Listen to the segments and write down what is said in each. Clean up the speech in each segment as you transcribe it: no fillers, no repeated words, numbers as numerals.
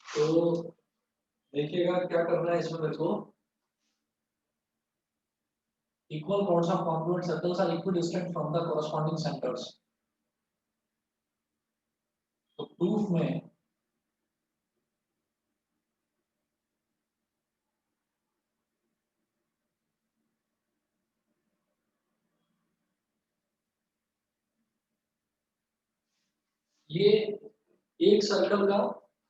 तो देखिएगा क्या करना है इसमें देखो, equal chords of congruent circles are equidistant from the corresponding centers। तो प्रूफ में ये एक सर्कल का,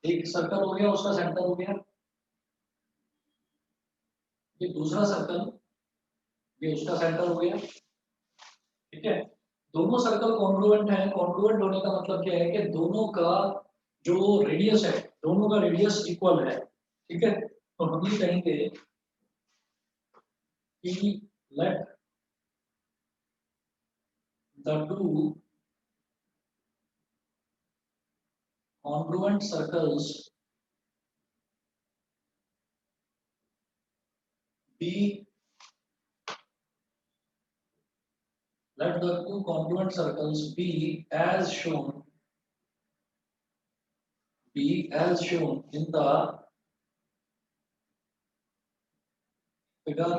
एक सर्कल हो गया, उसका सेंटर हो गया, ये दूसरा सर्कल, ये उसका सेंटर हो गया, ठीक है। दोनों सर्कल कॉन्ग्रुएंट है। कॉन्ग्रुएंट होने का मतलब क्या है कि दोनों का जो रेडियस है, दोनों का रेडियस इक्वल है, ठीक है। तो हम ये कहेंगे कि let the two congruent circles be let the two congruent circles be as shown in the figure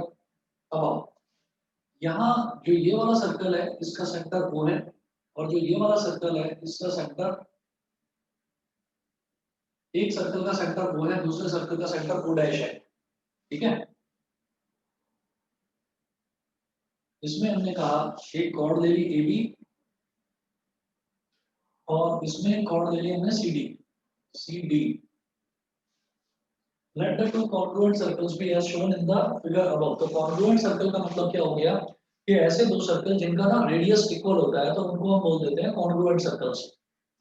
above। यहाँ जो ये वाला सर्कल है इसका सेंटर O है, और जो ये वाला सर्कल है इसका सेंटर, एक सर्कल का सेंटर O है, दूसरे सर्कल का सेंटर O डैश है, ठीक है। इसमें हमने कहा एक कॉर्ड ले ली AB, और इसमें कॉर्ड ले ली हमने CD। Let the two congruent circles be as shown in the figure above। तो congruent circle का मतलब क्या हो गया कि ऐसे दो सर्कल जिनका ना रेडियस इक्वल होता है तो उनको हम बोल देते हैं congruent circles।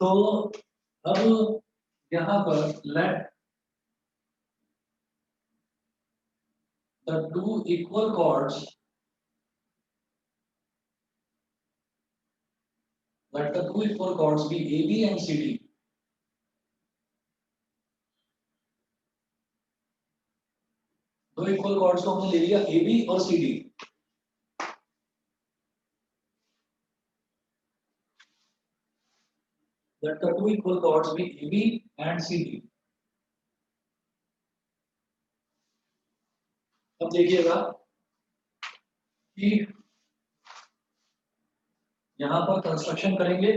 तो अब यहाँ पर let the two equal chords be AB and CD। दो इक्वल कॉर्ड्स को हमने ले लिया AB और CD। Let the two equal chords be AB and CD। अब देखिएगा कि यहाँ पर कंस्ट्रक्शन करेंगे,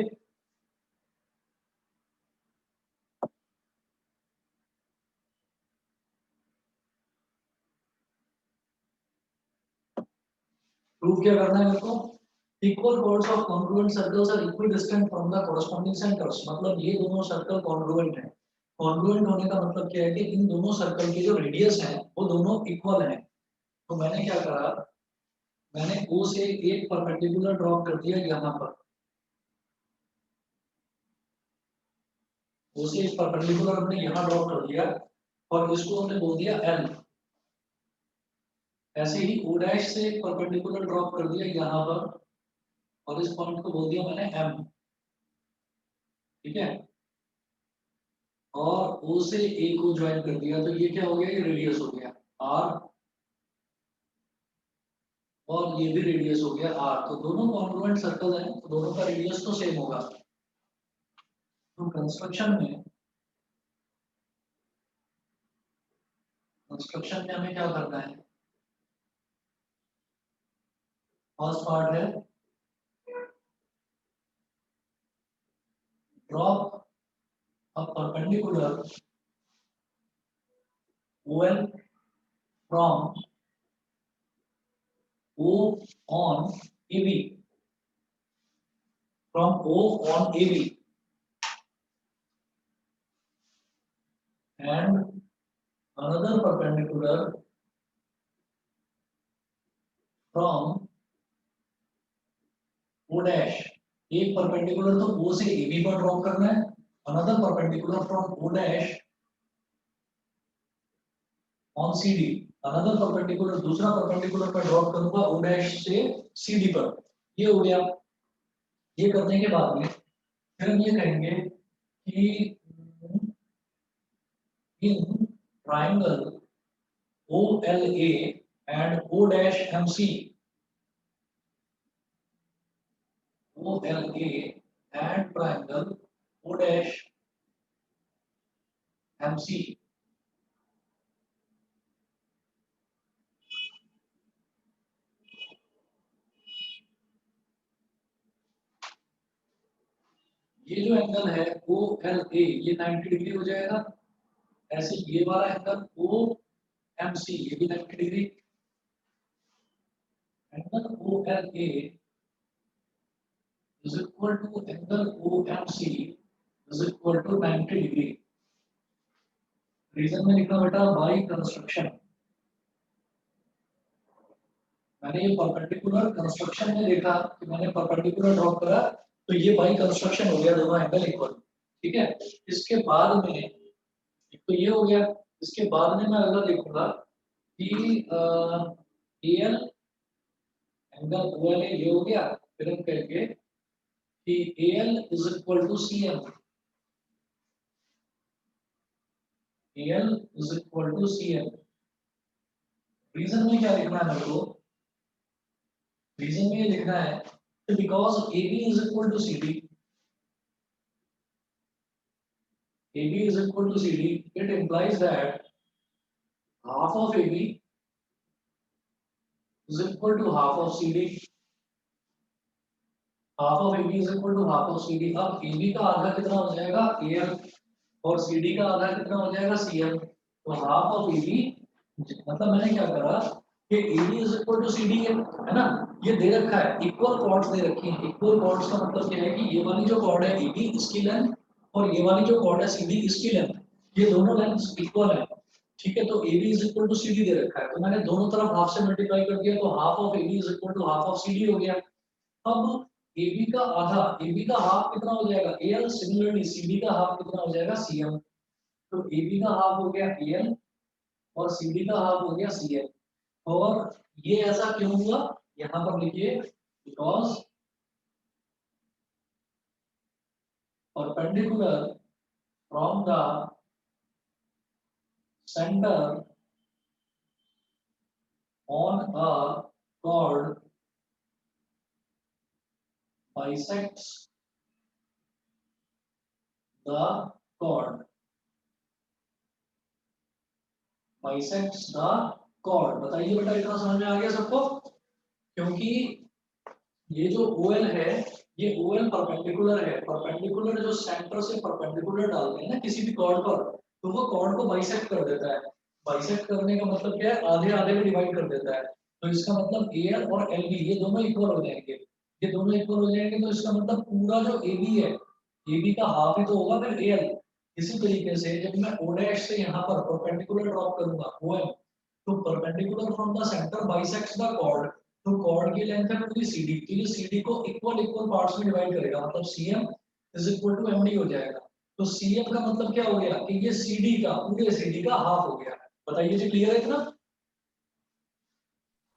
प्रूव क्या करना है मेरे को, equal chords of congruent circles are equidistant from the corresponding centers। मतलब ये दोनों सर्कल कॉन्ग्रुएंट हैं। कॉन्ग्रुएंट होने का मतलब क्या है कि इन दोनों सर्कल के जो रेडियस है वो दोनों इक्वल हैं। तो मैंने क्या करा, मैंने O से एक परपेंडिकुलर ड्रॉप कर दिया यहाँ पर, O से एक परपेंडिकुलर हमने यहाँ ड्रॉप कर दिया, और इसको हमने बोल दिया L। ऐसे ही O डैश से एक परपेंडिकुलर ड्रॉप कर दिया यहाँ पर, और इस पॉइंट को बोल दिया मैंने M, ठीक है। और O से A को ज्वाइन कर दिया, तो ये क्या हो गया, ये रेडियस हो गया R, और ये भी रेडियस हो गया R। तो दोनों कॉन्ग्रुएंट सर्कल हैं, तो दोनों का रेडियस तो सेम होगा। तो कंस्ट्रक्शन में हमें क्या करना है, फर्स्ट पार्ट है drop a perpendicular OL from O on AB, from O on AB, and another perpendicular from O dash। एक परपेंडिकुलर तो O से AB पर ड्रॉप करना है, another perpendicular from O dash on CD। another perpendicular, दूसरा perpendicular पर drop करूंगा O dash से CD पर। ये हो गया। ये करने के बाद में फिर हम ये कहेंगे कि in triangle OLA and O dash MC, OLA and triangle O dash MC. ये जो एंगल है ओ एल ए ये 90 डिग्री हो जाएगा। ऐसे ये वाला एंगल ओ एम सी ये भी 90 degree. Angle O L A is equal to angle O M C is equal to 90 degree. Reason में लिखा बेटा बाई कंस्ट्रक्शन। मैंने ये परपेंडिकुलर कंस्ट्रक्शन में देखा कि मैंने परपेंडिकुलर ड्रॉ करा तो ये बाई कंस्ट्रक्शन हो गया, दोनों एंगल इक्वल। ठीक है, इसके बाद में एक तो ये हो गया, इसके बाद में मैं अगला देखूंगा कि A L angle O L ये हो गया। फिर हम कहेंगे कि A L is equal to C M. A L is equal to C M. Reason में क्या लिखना है मेरे को? रीजन में ये लिखना है कि because A B is equal to C D. It B is equal to सी डी इट implies that half of AB is equal to half of CD। half of AB is equal to half of CD। अब AB का आधा कितना हो जाएगा AL और CD का आधा कितना हो जाएगा CL। तो हाफ ऑफ AB मतलब मैंने क्या करा कि AB is equal to CD है ना। ये दे रखा है, इक्वल कॉर्ड्स दे रखी हैं। इक्वल कॉर्ड्स का मतलब क्या है कि ये वाली जो कॉर्ड है AB इसकी लेंथ और ये वाली जो कॉर्ड है CD इसकी लेंथ, ये दोनों लेंथ्स इक्वल है। ठीक है, तो AB is equal to CD दे रखा है तो मैंने दोनों तरफ हाफ से मल्टीप्लाई कर दिया तो half of AB is equal to half of CD हो गया। अब AB का आधा, AB का हाफ कितना हो जाएगा AL। सिमिलरली CD का हाफ कितना हो जाएगा CM। तो AB का हाफ हो गया AL और CD का हाफ हो गया CM। और ये ऐसा क्यों हुआ यहाँ पर लिखिए, because perpendicular from the centre on a chord bisects the chord। bisects the chord। बताइए बेटा इतना समझ में आ गया सबको? क्योंकि ये जो OL है ये OL परपेंडिकुलर है। परपेंडिकुलर जो सेंटर से परपेंडिकुलर डालते हैं ना किसी भी कॉर्ड पर तो वो कॉर्ड को बाइसेक्ट कर देता है। बाइसेक्ट करने का मतलब क्या है, आधे आधे में डिवाइड कर देता है। तो इसका मतलब AL और LB ये दोनों इक्वल हो जाएंगे। ये दोनों इक्वल हो जाएंगे तो इसका मतलब पूरा जो AB है AB का हाफ ही तो होगा फिर AL। इसी तरीके से जब मैं O डैश से यहाँ पर परपेंडिकुलर ड्रॉप करूंगा OM तो perpendicular from the centre bisects the chord. तो कॉर्ड की लेंथ है पूरी CD, तो ये CD को इक्वल इक्वल पार्ट्स में डिवाइड करेगा मतलब CM is equal to MD हो जाएगा। तो CM का मतलब क्या हो गया कि ये CD का पूरे CD का हाफ हो गया। बताइए जी, क्लियर है इतना?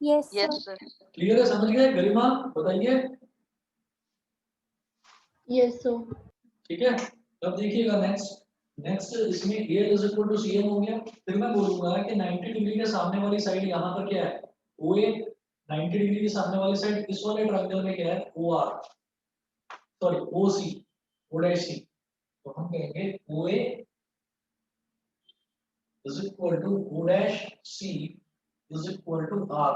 Yes sir. क्लियर है, समझ गए गरिमा? बताइए। Yes sir. ठीक है, अब देखिएगा नेक्स्ट। नेक्स्ट इसमें AL is equal to CM हो गया। फिर मैं बोलूंगा कि 90 डिग्री के सामने वाली साइड यहाँ पर क्या है OA। 90 डिग्री के सामने वाली साइड इस वाले ट्रायंगल में क्या है OR, sorry OC, O dash C। तो हम कहेंगे OA is equal to O dash C is equal to R।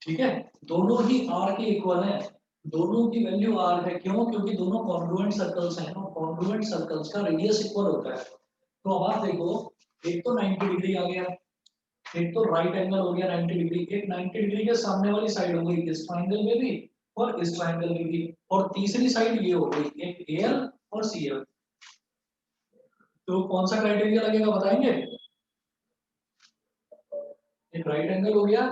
ठीक है, दोनों ही R के इक्वल हैं, दोनों की वैल्यू R है। क्यों? क्योंकि दोनों कॉन्ग्रुएंट सर्कल्स हैं और कॉन्ग्रुएंट सर्कल्स का रेडियस इक्वल होता है। तो अब आप देखो, एक तो 90 डिग्री आ गया, एक तो राइट एंगल हो गया 90 डिग्री, एक 90 डिग्री के सामने वाली साइड हो गई इस ट्रायंगल में भी और इस ट्रायंगल में भी, और तीसरी साइड ये हो गई एक AL और CL। तो कौन सा क्राइटेरिया लगेगा बताएंगे? एक राइट एंगल हो गया,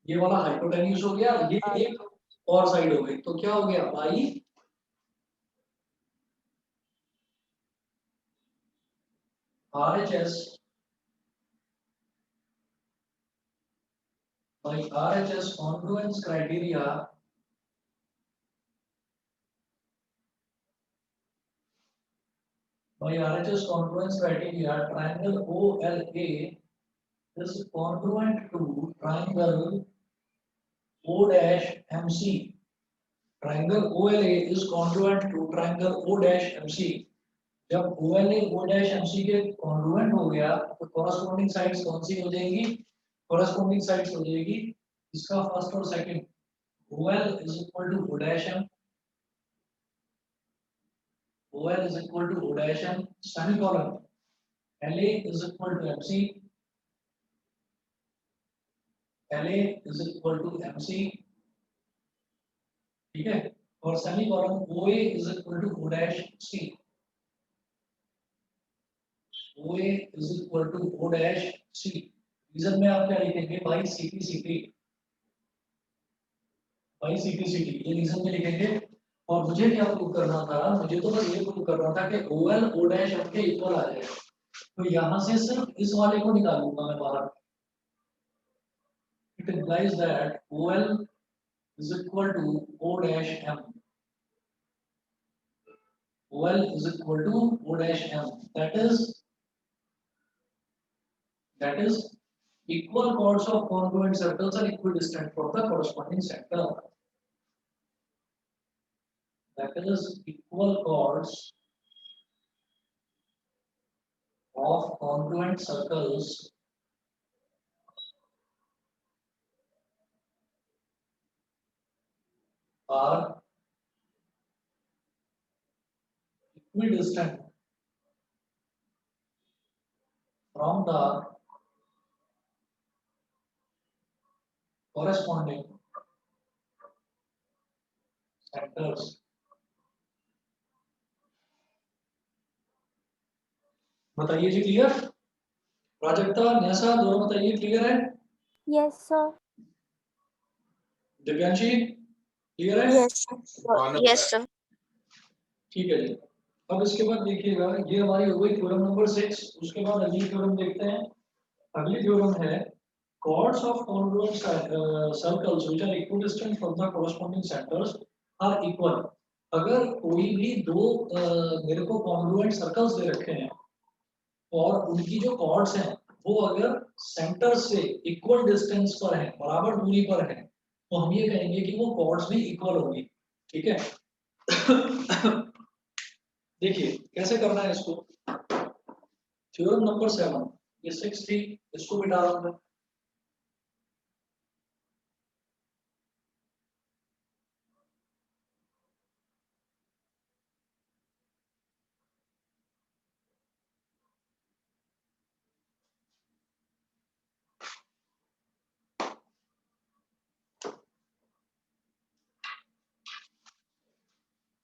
ये वाला हाइपोटेन्यूज हो गया, ये एक और साइड हो गई, तो क्या हो गया by RHS by RHS congruence criteria by RHS congruence criteria triangle OLA is congruent to triangle O dash MC। Triangle OLA is congruent to triangle O dash MC। जब OLA O डैश MC के congruent हो गया तो corresponding sides कौन सी हो जाएगी? Corresponding sides हो जाएगी इसका फर्स्ट और second. OL is equal to O dash M, OL is equal to O dash M, semicolon, LA is equal to MC, LA is equal to MC, ठीक है, और semicolon OA is equal to O dash C, OA is equal to O dash C। Reason में आप क्या लिखेंगे? By CP ये reason में लिखेंगे। और मुझे क्या प्रूव करना था? मुझे तो बस ये प्रूव करना था कि OL O dash M के इक्वल आ जाएगा। तो यहाँ से सिर्फ इस वाले को निकालूंगा मैं बाहर। It implies that OL is equal to O dash M. OL is equal to O dash M. That is equal chords of congruent circles are equidistant from the corresponding center. That is equal chords of congruent circles are equidistant from the corresponding centers. बताइए जी, clear? Prajakta, Nysa, दोनों बताइए clear है? Yes sir. Divyanshi clear है? Yes sir. ठीक है जी। अब इसके बाद देखिएगा, ये हमारी हो गई थ्योरम नंबर 6। उसके बाद अगली थ्योरम देखते हैं। अगली थ्योरम है chords of congruent circles which are equidistant from the corresponding centers are equal। अगर कोई भी दो मेरे को congruent circles दे रखे हैं और उनकी जो chords हैं वो अगर सेंटर से इक्वल डिस्टेंस पर हैं, बराबर दूरी पर हैं, तो हम ये कहेंगे कि वो chords भी इक्वल होंगी। ठीक है। देखिए कैसे करना है इसको। थ्योरम नंबर 7, ये 6 थी, इसको मिटा रहा हूं मैं।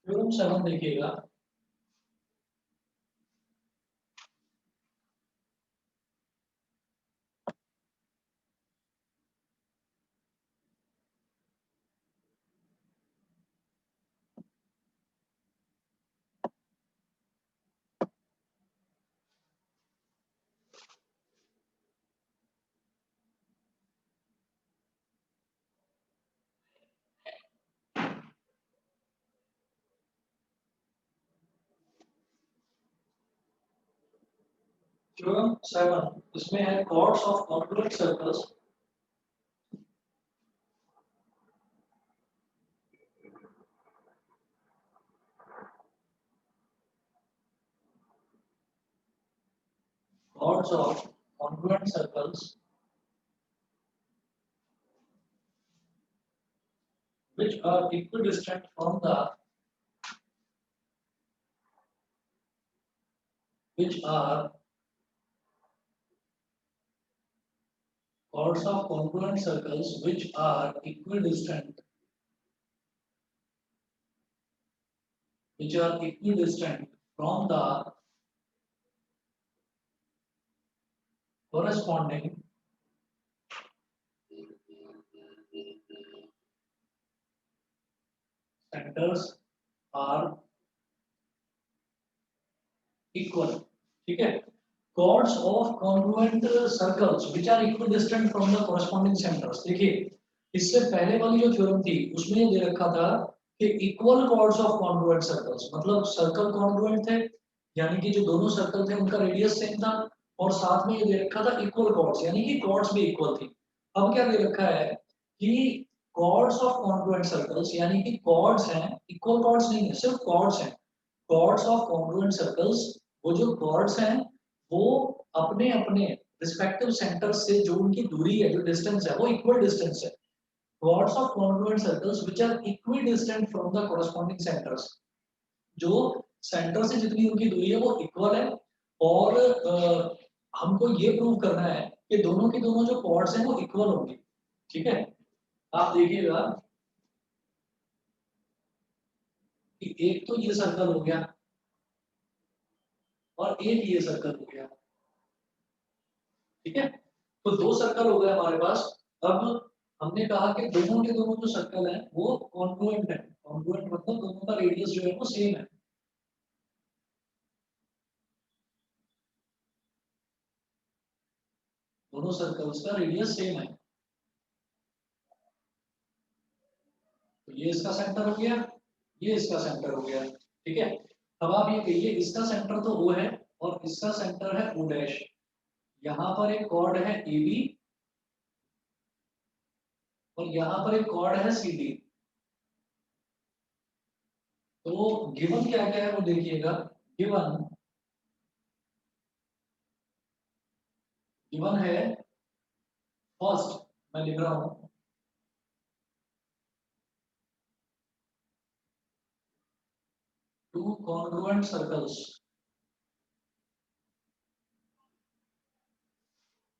थ्योरम 7 देखिएगा। थ्योरम 7 इसमें है chords of congruent circles chords of congruent circles which are equidistant from the which are chords of congruent circles which are equidistant from the corresponding centers are equal। ठीक है। chords of congruent circles which are equidistant from the corresponding centers। देखिए इससे पहले वाली जो theorem थी उसमें ये दे रखा था कि equal chords of congruent circles, मतलब सर्कल कॉन्ग्रुएंट थे, यानी कि जो दोनों सर्कल थे उनका रेडियस सेम था, और साथ में ये दे रखा था इक्वल chords, यानी कि chords भी इक्वल थी। अब क्या दे रखा है कि कॉर्ड्स ऑफ कॉन्ग्रुएंट सर्कल्स, यानी कि कॉर्ड्स हैं, इक्वल कॉर्ड्स नहीं है, सिर्फ कॉर्ड्स हैं, कॉर्ड्स ऑफ कॉन्ग्रुएंट सर्कल्स, वो जो कॉर्ड्स हैं वो अपने अपने रिस्पेक्टिव सेंटर से जो उनकी दूरी है, जो डिस्टेंस है, वो इक्वल डिस्टेंस है। Chords of congruent circles which are equidistant from the corresponding centres, जो सेंटर से जितनी उनकी दूरी है वो इक्वल है, और हमको ये प्रूव करना है कि दोनों की दोनों जो कॉर्ड्स हैं वो इक्वल होंगी। ठीक है, आप देखिएगा कि एक तो ये सर्कल हो गया और एक ये सर्कल हो गया। ठीक है, तो दो सर्कल हो गए हमारे पास। अब हमने कहा कि दोनों के दोनों जो सर्कल हैं वो कॉन्ग्रुएंट है। कॉन्ग्रुएंट मतलब दोनों का रेडियस जो है वो सेम है। दोनों सर्कल्स का रेडियस सेम है। तो ये इसका सेंटर हो गया, ये इसका सेंटर हो गया। ठीक है, अब आप ये कहिए इसका सेंटर तो O है और इसका सेंटर है O डैश। यहाँ पर एक कॉर्ड है AB और यहाँ पर एक कॉर्ड है CD। तो गिवन क्या क्या है वो देखिएगा। गिवन गिवन है, फर्स्ट मैं लिख रहा हूँ, two congruent circles,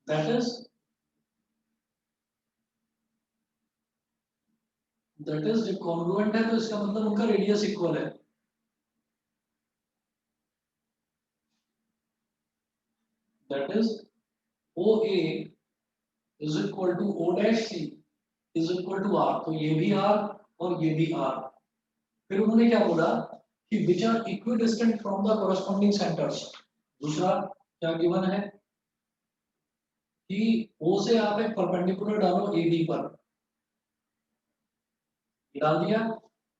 that is जब कॉन्ग्रुएंट है तो इसका मतलब उनका रेडियस इक्वल है। That is OA is equal to O dash C is equal to R। तो ये भी R और ये भी R। फिर उन्होंने क्या बोला कि which are equidistant from the corresponding centres. दूसरा क्या गिवन है कि O से आप एक परपेंडिकुलर डालो AB पर, डाल दिया,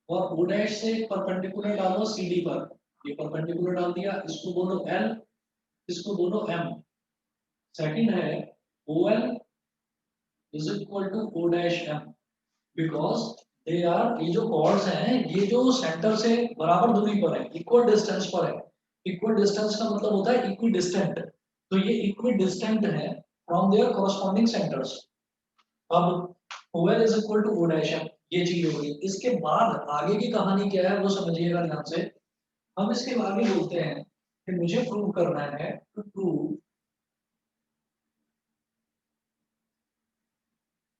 और O डैश से एक परपेंडिकुलर डालो CD पर, ये परपेंडिकुलर डाल दिया, इसको बोलो L, इसको बोलो M। सेकंड है OL is equal to O dash M, because they are, ये जो कॉर्ड्स हैं ये जो सेंटर से बराबर दूरी पर है, इक्वल डिस्टेंस पर है। इक्वल डिस्टेंस का मतलब होता है इक्वी डिस्टेंट। तो ये इक्वी डिस्टेंट है फ्रॉम देयर कॉरस्पॉन्डिंग सेंटर्स। अब OL is equal to O dash M, ये चीज हो गई। इसके बाद आगे की कहानी क्या है वो समझिएगा ध्यान से। हम इसके आगे बोलते हैं कि मुझे प्रूव करना है to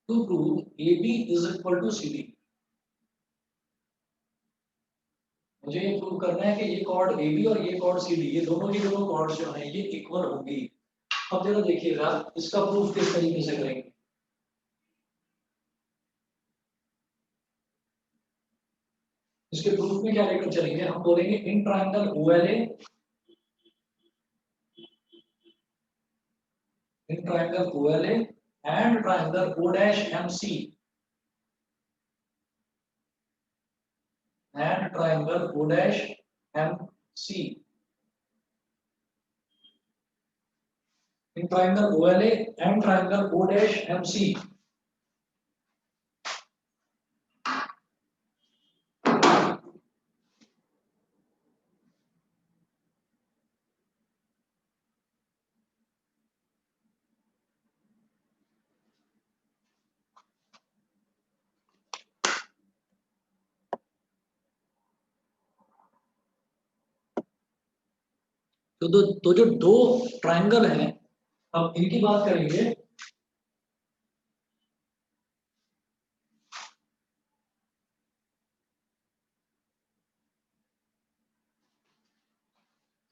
prove AB is equal to CD। मुझे ये प्रूव करना है कि ये कॉर्ड AB और ये कॉर्ड CD, ये दोनों की दोनों कॉर्ड्स जो हैं ये इक्वल होंगी। अब जरा देखिएगा इसका प्रूफ किस तरीके से करेंगे। इसके प्रूफ में क्या लेकर चलेंगे, हम बोलेंगे in triangle OLA, in triangle OLA and triangle O dash MC and triangle O dash MC, in triangle OLA and triangle O dash MC। तो जो दो ट्रायंगल हैं, अब इनकी बात करेंगे।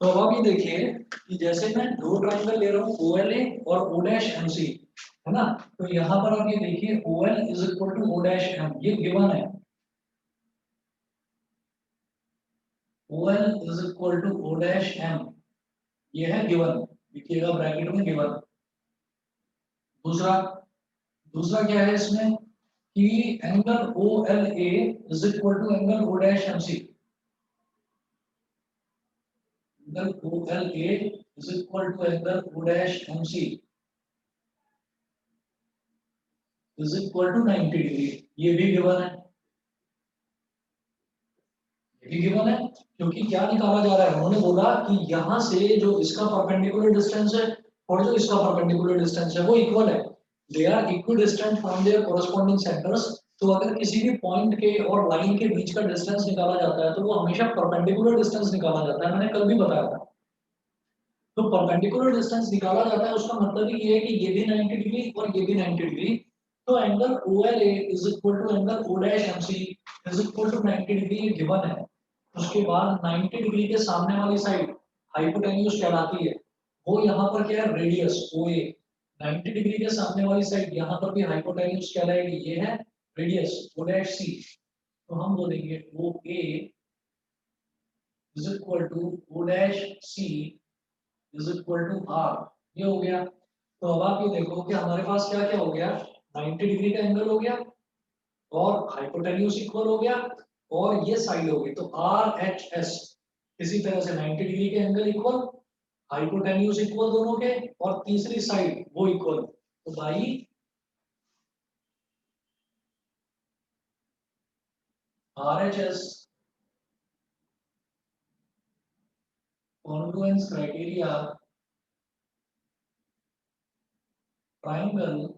तो अब आप ये देखिए कि जैसे मैं दो ट्रायंगल ले रहा हूँ OLA और O डैश MC, है ना। तो यहाँ पर आप ये देखिए OL is equal to O dash M, ये गिवन है। OL is equal to O dash M, ये है गिवन, देखिएगा ब्रैकेट में गिवन। दूसरा दूसरा क्या है इसमें कि angle OLA is equal to angle O dash MC, angle OLA is equal to angle O dash MC is equal to 90 degree. ये भी गिवन है, ये भी गिवन है, क्योंकि क्या निकाला जा रहा है, उन्होंने बोला कि यहाँ से जो इसका परपेंडिकुलर डिस्टेंस है और जो इसका परपेंडिकुलर डिस्टेंस है वो इक्वल है, they are equidistant from their corresponding centres. तो अगर किसी भी पॉइंट के और लाइन के बीच का डिस्टेंस निकाला जाता है तो वो हमेशा परपेंडिकुलर डिस्टेंस निकाला जाता है, मैंने कल भी बताया था। तो परपेंडिकुलर डिस्टेंस निकाला जाता है, उसका मतलब ही ये है कि ये भी 90 डिग्री और ये भी 90 डिग्री। तो angle OLA is equal to angle O dash MC is equal to 90 degree, ये गिवन है। उसके बाद 90 डिग्री के सामने वाली साइड हाइपोटेन्यूज कहलाती है, वो यहाँ पर क्या है, रेडियस OA। 90 डिग्री के सामने वाली साइड यहाँ पर भी हाइपोटेन्यूज कहलाएगी, ये है रेडियस O डैश C। तो हम बोलेंगे OA is equal to O dash C is equal to R। ये हो गया। तो अब आप ये देखो कि हमारे पास क्या क्या हो गया, 90 डिग्री का एंगल हो गया और हाइपोटेन्यूज इक्वल हो गया और ये साइड हो गई, तो RHS। इसी तरह से 90 डिग्री के एंगल इक्वल, हाइपोटेन्यूज इक्वल दोनों के, और तीसरी साइड वो इक्वल। तो भाई RHS congruence criteria triangle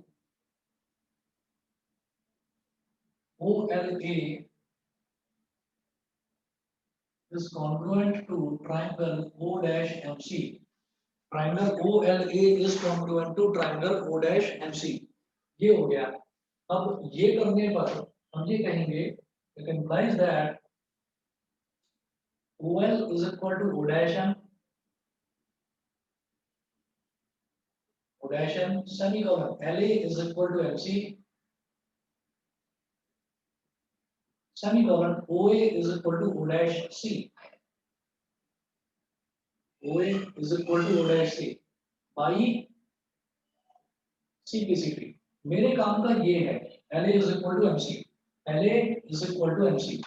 OLA is congruent to triangle O dash MC. Triangle OLA is congruent to triangle O dash MC. ये हो गया। अब ये करने पर हम ये कहेंगे, it implies that OL is equal to O dash M, O dash M semicolon LA is equal to MC semicolon OA is equal to O dash C. OA is equal to O dash C by CPCT। मेरे काम का ये है, LA is equal to MC, LA is equal to MC।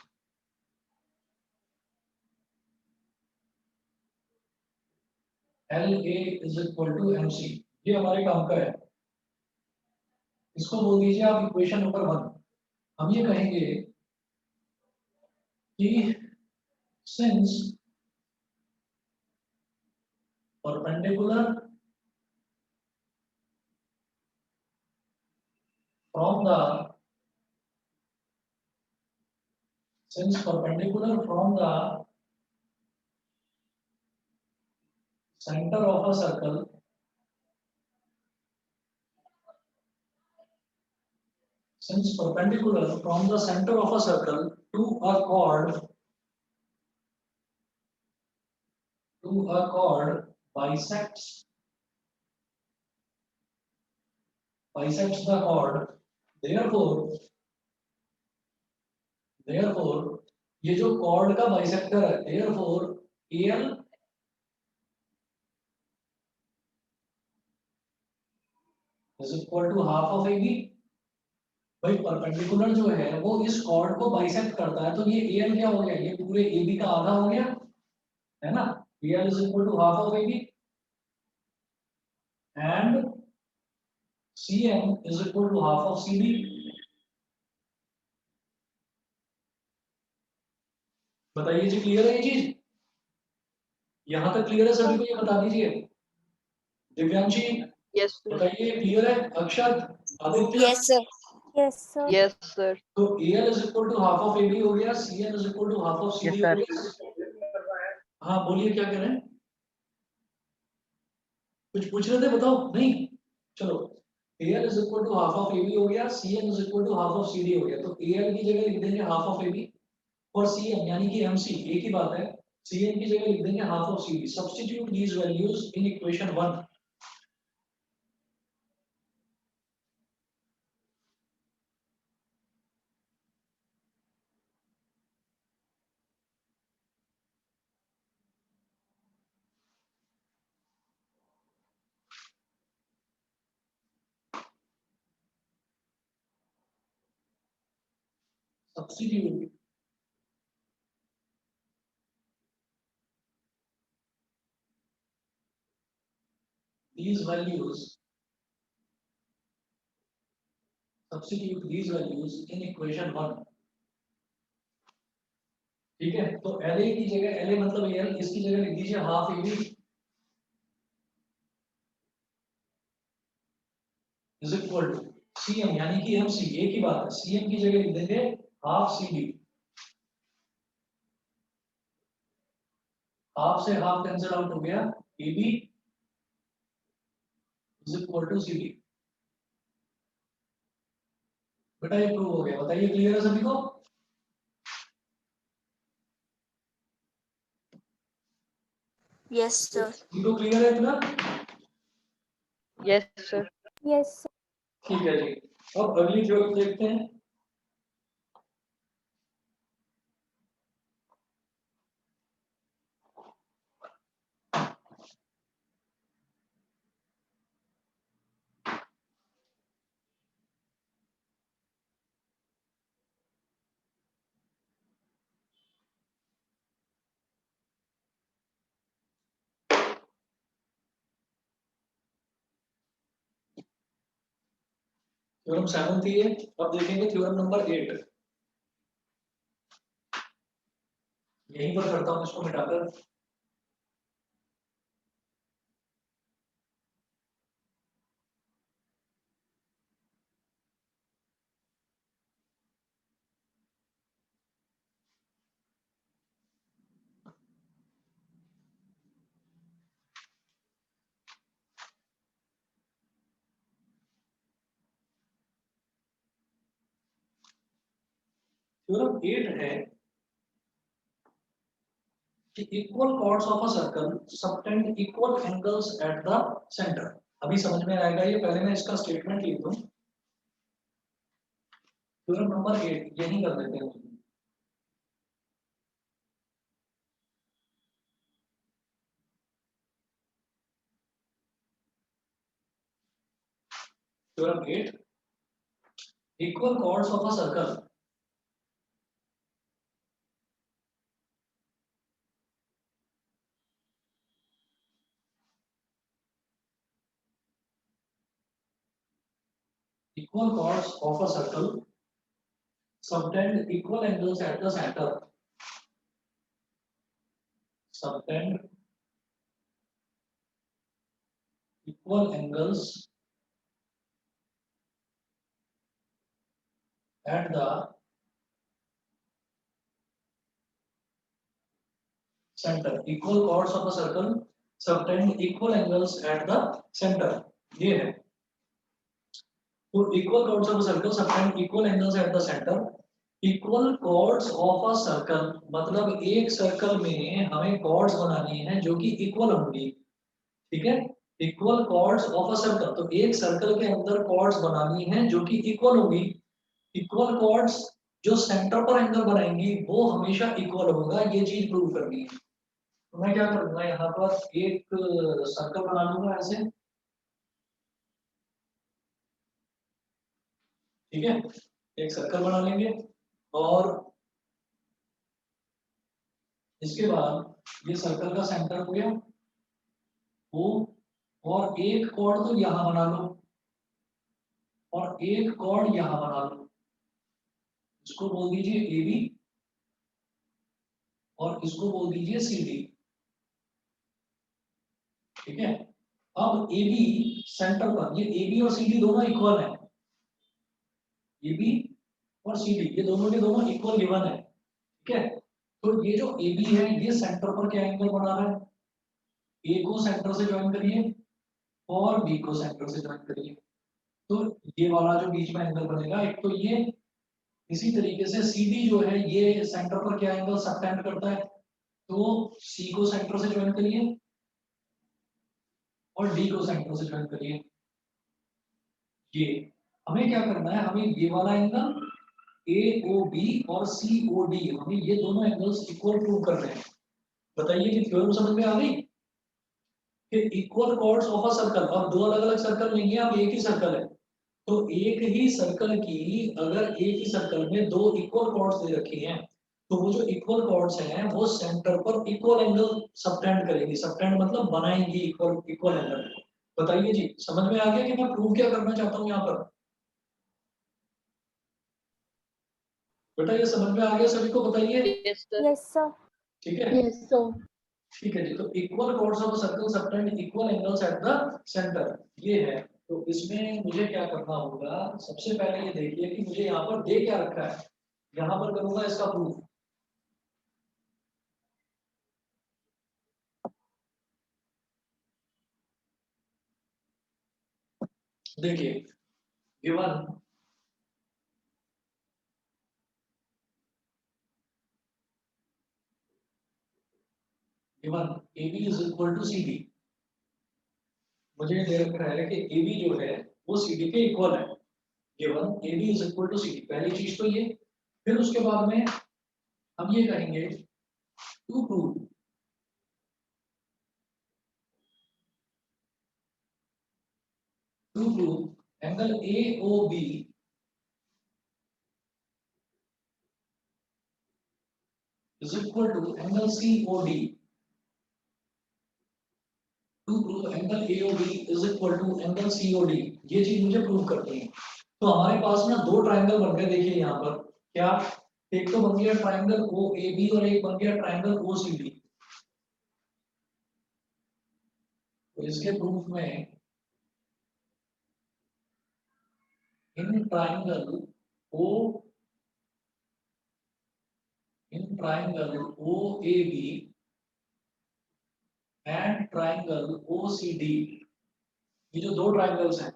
LA is equal to MC, ये हमारे काम का है। इसको बोल दीजिए आप इक्वेशन नंबर 1। हम ये कहेंगे कि since perpendicular from the center of a circle, since perpendicular from the center of a circle to a chord bisects the chord, therefore ये जो chord का bisector है, therefore AL is equal to half of AB। भाई perpendicular जो है वो इस chord को bisect करता है, तो ये AL क्या हो गया, ये पूरे AB का आधा हो गया, है ना। AL is equal to half of AB and CM is equal to half of CD। बताइए जी, क्लियर है ये चीज, यहाँ तक क्लियर है सभी को, ये बता दीजिए। Divyanshi Yes, sir. बताइए, क्लियर है। अक्षत, Aditya, Yes, sir. Yes, sir. Yes, sir. तो AL is equal to half of AB हो गया, CM is equal to half of CD Yes, हो sir. गया। हाँ बोलिए, क्या कह रहे हैं, कुछ पूछ रहे थे, बताओ। नहीं, चलो। AL is equal to half of AB हो गया, CM is equal to half of CD हो गया। तो AL की जगह लिख देंगे half of AB और CM यानी कि MC एक ही बात है, CM की जगह लिख देंगे half of CD। Substitute these values in equation 1। substitute these values substitute these values in equation 1। ठीक है, तो LA की जगह LA मतलब एल, इसकी जगह लिख दीजिए half AB is equal to CM, यानी कि MC, एक ही बात है, CM की जगह लिख देंगे हाफ CD। हाफ से हाफ कैंसिल आउट हो गया, AB is equal to CD। बेटा ये प्रूव हो गया, बताइए क्लियर है सभी को? Yes, sir. इनको क्लियर है इतना? Yes, sir. Yes, sir. ठीक है जी, अब अगली थ्योरम देखते हैं। थ्योरम 7 थी ये, अब देखेंगे थ्योरम नंबर 8। यहीं पर करता हूं इसको मिटाकर। थ्योरम 8 है कि equal chords of a circle subtend equal angles at the centre. अभी समझ में आएगा ये, पहले मैं इसका स्टेटमेंट लिख दूं। थ्योरम नंबर 8 यही कर देते हैं। Theorem 8, equal chords of a circle equal chords of a circle subtend equal angles at the center, subtend equal angles at the center, equal chords of a circle subtend equal angles at the center। ये है, तो equal chords of a circle subtend equal angles at the center। Equal chords of a circle मतलब एक circle में हमें chords बनानी है जो कि इक्वल होंगी। ठीक है, equal chords of a circle, तो एक सर्कल के अंदर कॉर्ड्स बनानी है जो कि इक्वल होगी। इक्वल कॉर्ड्स जो सेंटर पर एंगल बनाएंगी वो हमेशा इक्वल होगा, ये चीज प्रूव करनी है। तो मैं क्या करूंगा, यहाँ पर एक सर्कल बना लूंगा ऐसे। ठीक है, एक सर्कल बना लेंगे और इसके बाद ये सर्कल का सेंटर हो गया वो, और एक कॉर्ड तो यहाँ बना लो और एक कॉर्ड यहाँ बना लो, इसको बोल दीजिए AB और इसको बोल दीजिए CD। ठीक है, अब AB सेंटर पर, ये AB और CD दोनों इक्वल है, AB और CD ये दोनों के दोनों इक्वल गिवन है। ठीक है, तो ये जो AB है ये सेंटर पर क्या एंगल बना रहा है, A को सेंटर से ज्वाइन करिए और B को सेंटर से ज्वाइन करिए, तो ये वाला जो बीच में एंगल बनेगा एक तो ये। इसी तरीके से CD जो है ये सेंटर पर क्या एंगल सबटेंड करता है, तो C को सेंटर से ज्वाइन करिए और D को सेंटर से ज्वाइन करिए। ये हमें क्या करना है, हमें ये वाला एंगल AOB और COD, हमें ये दोनों एंगल्स इक्वल प्रूव कर रहे हैं। बताइए कि थ्योरम समझ में आ गई कि equal chords of a circle, अब दो अलग अलग सर्कल नहीं है, अब एक ही सर्कल है, तो एक ही सर्कल की अगर एक ही सर्कल में दो इक्वल कॉर्ड्स दे रखी हैं तो वो जो इक्वल कॉर्ड्स हैं वो सेंटर पर इक्वल एंगल सबटेंड करेंगी। सबटेंड मतलब बनाएंगी इक्वल इक्वल एंगल। बताइए जी, समझ में आ गया कि मैं प्रूव क्या करना चाहता हूँ यहाँ पर? बेटा ये समझ में आ गया सभी को, बताइए। Yes, sir. Yes, sir. ठीक है, Yes, sir. ठीक है जी। तो equal chords of circle subtend equal angles at the centre, ये है। तो इसमें मुझे क्या करना होगा, सबसे पहले ये देखिए कि मुझे यहाँ पर दे क्या रखा है, यहाँ पर करूंगा इसका प्रूफ। देखिए given AB is equal to CD, मुझे दे रखा है कि AB जो है वो CD के इक्वल है। Given AB is equal to CD, पहली चीज तो ये। फिर उसके बाद में हम ये करेंगे to prove angle AOB is equal to angle COD, to prove angle AOB is equal to angle COD, ये चीज मुझे प्रूव करनी है। तो हमारे पास ना दो ट्रायंगल बन गए, देखिए यहाँ पर क्या, एक तो बन गया ट्रायंगल OAB और एक बन गया ट्रायंगल OCD। तो इसके प्रूफ में in triangle OAB and triangle OCD, ये जो दो ट्रायंगल्स हैं,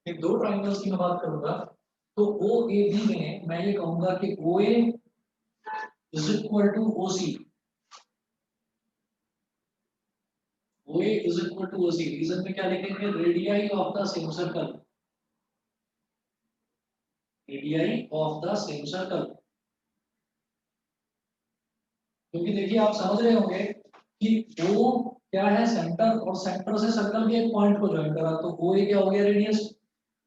इन दो ट्रायंगल्स की मैं बात करूंगा। तो OAB में मैं ये कहूंगा कि OA is equal to OC, OA is equal to OC। Reason में क्या लिखेंगे, radii of the same circle, radii of the same circle. क्योंकि देखिए आप समझ रहे होंगे कि O क्या है, सेंटर, और सेंटर से सर्कल के एक पॉइंट को ज्वाइन करा, तो OA क्या हो गया, रेडियस।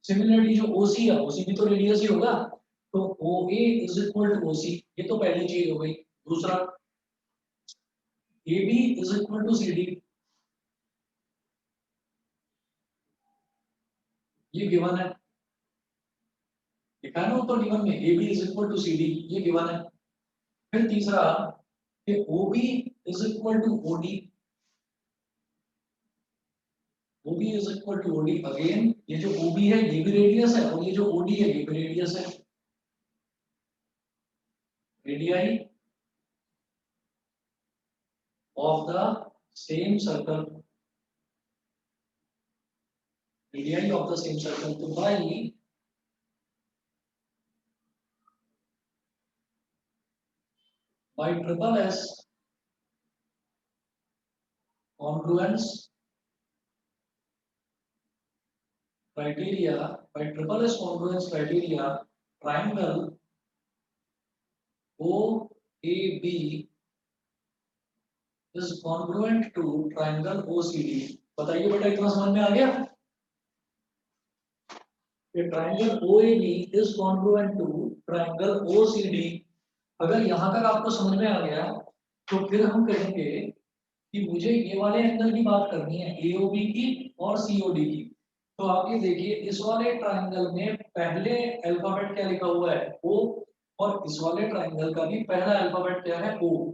सिमिलरली जो OC है, OC भी तो रेडियस ही होगा। तो OA is equal to OC, ये तो पहली चीज हो गई। दूसरा AB is equal to CD, ये गिवन है, लिखा है ना ऊपर गिवन में, AB is equal to CD, ये गिवन है। फिर तीसरा कि OB is equal to OD, OB is equal to OD, again ये जो OB है ये भी रेडियस है, और ये जो OD है ये भी रेडियस है। Radii of the same circle, radii of the same circle. तो by triple S congruence criteria, by triple S congruence criteria, triangle OAB is congruent to triangle OCD। बताइए बेटा इतना समझ में आ गया कि triangle OAB is congruent to triangle OCD। अगर यहां तक आपको समझ में आ गया तो फिर हम कहेंगे कि मुझे ये वाले एंगल की बात करनी है, AOB की और COD की। तो आप ये देखिए इस वाले ट्रायंगल में पहले अल्फाबेट क्या लिखा हुआ है, O, और इस वाले ट्रायंगल का भी पहला अल्फाबेट क्या है, O।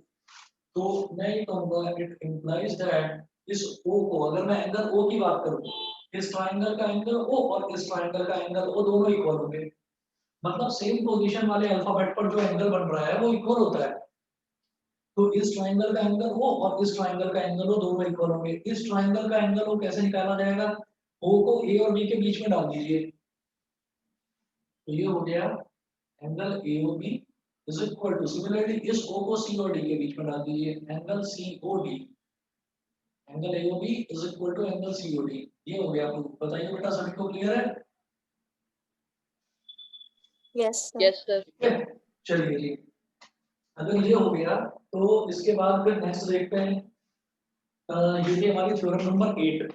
तो मैं ये कहूंगा इट इंप्लाइज दैट इस O को, अगर मैं एंगल O की बात करूं, इस ट्रायंगल का एंगल O और इस ट्रायंगल का एंगल O दोनों इक्वल होंगे। मतलब सेम पोजीशन वाले अल्फाबेट पर जो एंगल बन रहा है वो इक्वल होता है। तो इस ट्रायंगल का एंगल O और इस ट्रायंगल का एंगल O दोनों इक्वल होंगे। इस ट्रायंगल का एंगल O कैसे निकाला जाएगा, O को A और B के बीच में डाल दीजिए, तो ये हो गया angle AOB is equal to, similarly इस O को C और D के बीच में डाल दीजिए, angle COD, angle AOB is equal to angle COD। ये हो गया प्रूफ। बताइए बेटा सभी को क्लियर है? Yes, sir. Yes, sir. ठीक है, चलिए जी। अगर ये हो गया तो इसके बाद फिर नेक्स्ट देखते हैं, ये थी हमारी थ्योरम नंबर 8।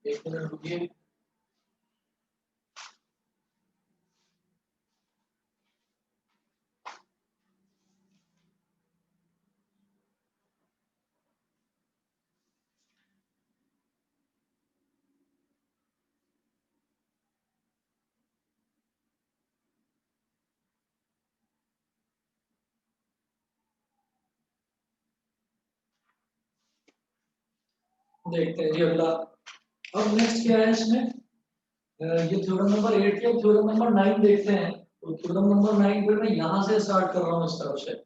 एक मिनट रुकिए। देखते हैं जी अगला। अब नेक्स्ट क्या है इसमें, ये थ्योरम नंबर 8 के थ्योरम नंबर 9 देखते हैं। तो थ्योरम नंबर 9 फिर मैं यहाँ से स्टार्ट कर रहा हूँ इस तरफ से।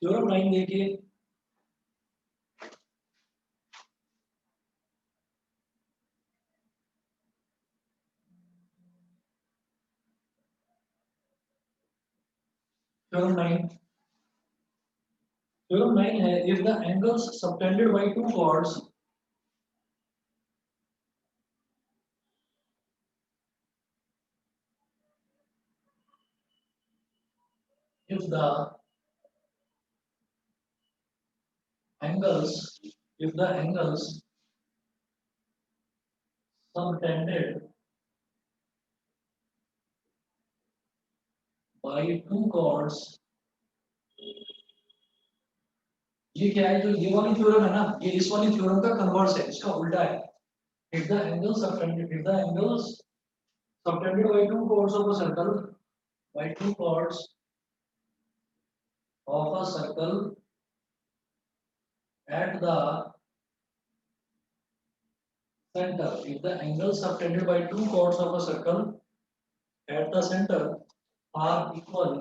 थ्योरम 9 देखिए। थ्योरम 9, थ्योरम 9 है, if the angles subtended by two chords if the angles if the angles subtended by two chords, ये क्या है, जो ये वाली थ्योरम है ना, ये इस वाली थ्योरम का कन्वर्स है, इसका उल्टा है। if the angles subtended by two chords of a circle, by two chords of a circle at the center, if the angles subtended by two chords of a circle at the center are equal,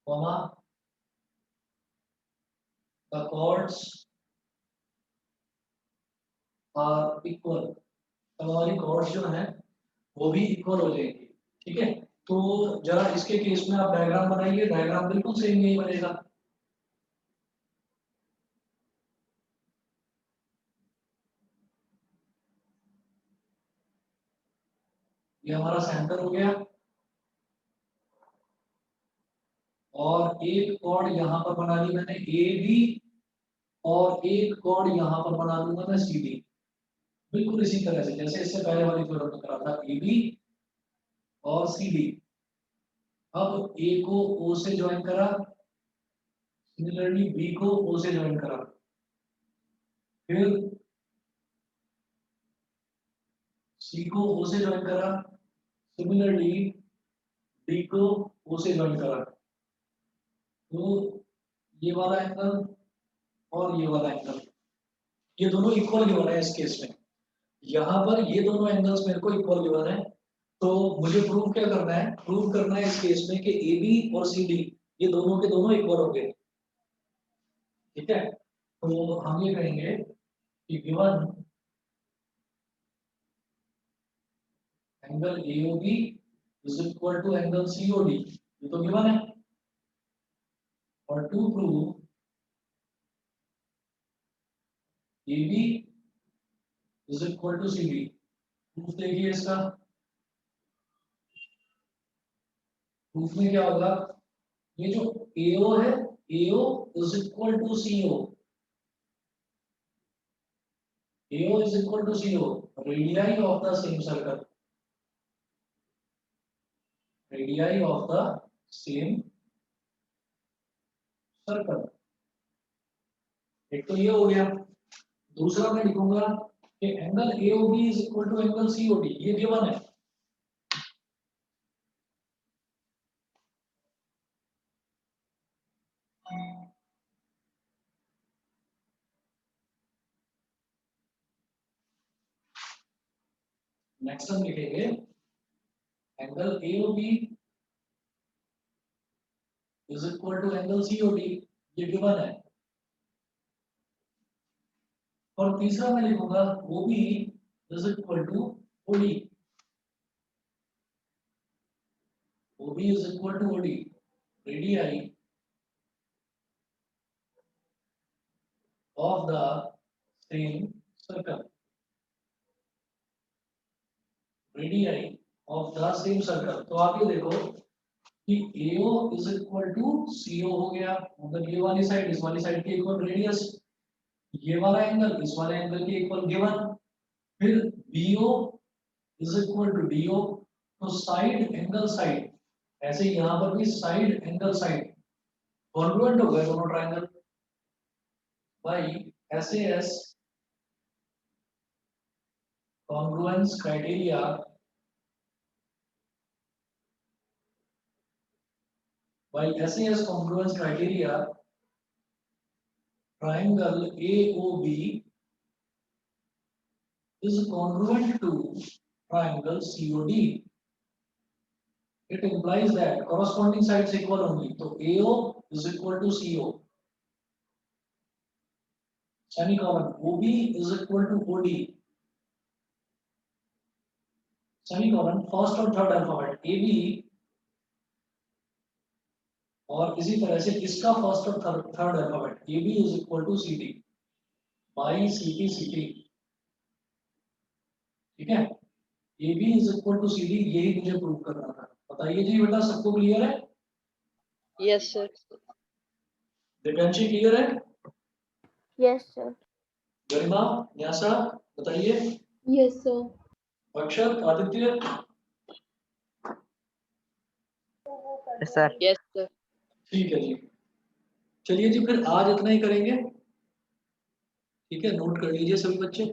comma, the chords are equal, अब हमारी chords जो हैं वो भी equal हो जाएंगी। ठीक है, तो जरा इसके केस में आप डायग्राम बनाइए, डायग्राम बिल्कुल सेम यही बनेगा। ये हमारा सेंटर हो गया और एक कॉर्ड यहाँ पर बना ली मैंने ए बी, और एक कॉर्ड यहाँ पर बना लूंगा मैं सी डी, बिल्कुल इसी तरह से जैसे इससे पहले वाली थ्योरम में करा था, ए बी और सी डी। अब ए को ओ से ज्वाइन करा, सिमिलरली बी को ओ से ज्वाइन करा, फिर सी को ओ से ज्वाइन करा, सिमिलरली डी को ओ से ज्वाइन करा। तो ये वाला एंगल और ये वाला एंगल, ये दोनों इक्वल गिवन है इस केस में। यहाँ पर ये दोनों एंगल्स मेरे को इक्वल गिवन है, तो मुझे प्रूव क्या करना है, प्रूव करना है इस केस में कि ए बी और सी डी ये दोनों के दोनों इक्वल होंगे। ठीक है, तो हम ये कहेंगे कि given angle A O B is equal to angle C O D, ये तो गिवन है। और to prove AB is equal to CD, proof देखिए इसका। प्रूफ में क्या होगा, ये जो AO है, AO is equal to CO, AO is equal to CO, radii of the same circle, radii of the same circle. एक तो ये हो गया, दूसरा मैं लिखूंगा कि angle AOB is equal to angle COD, ये गिवन है। नेक्स्ट हम लिखेंगे angle AOB is equal to angle COD, ये गिवन है। और तीसरा मैं लिखूंगा OB is equal to OD, OB is equal to OD, radii of the same circle, radii of the same circle. तो आप ये देखो कि AO is equal to CO हो गया, मतलब ये वाली साइड इस वाली साइड के इक्वल रेडियस, ये वाला एंगल इस वाले एंगल के इक्वल गिवन, फिर BO is equal to DO, तो साइड एंगल साइड, ऐसे ही यहाँ पर भी साइड एंगल साइड कॉन्ग्रुएंट हो गए दोनों triangle by SAS congruence criteria by SAS congruence criteria, triangle AOB is congruent to triangle COD. It implies that corresponding sides equal only. So AO is equal to CO. Semicolon OB is equal to OD. Semicolon first और third alphabet AB और इसी तरह से इसका first और third alphabet AB is equal to CD by CP. ठीक है, AB is equal to CD, यही मुझे प्रूव करना था। बताइए जी बेटा, सबको क्लियर है? Yes, sir. दिव्यांशी क्लियर है? Yes, sir. गरिमा, न्यासा बताइए। Yes, sir. अक्षत, Aditya, Yes, sir. Yes, sir. ठीक है जी। चलिए जी, फिर आज इतना ही करेंगे। ठीक है, नोट कर लीजिए सभी बच्चे।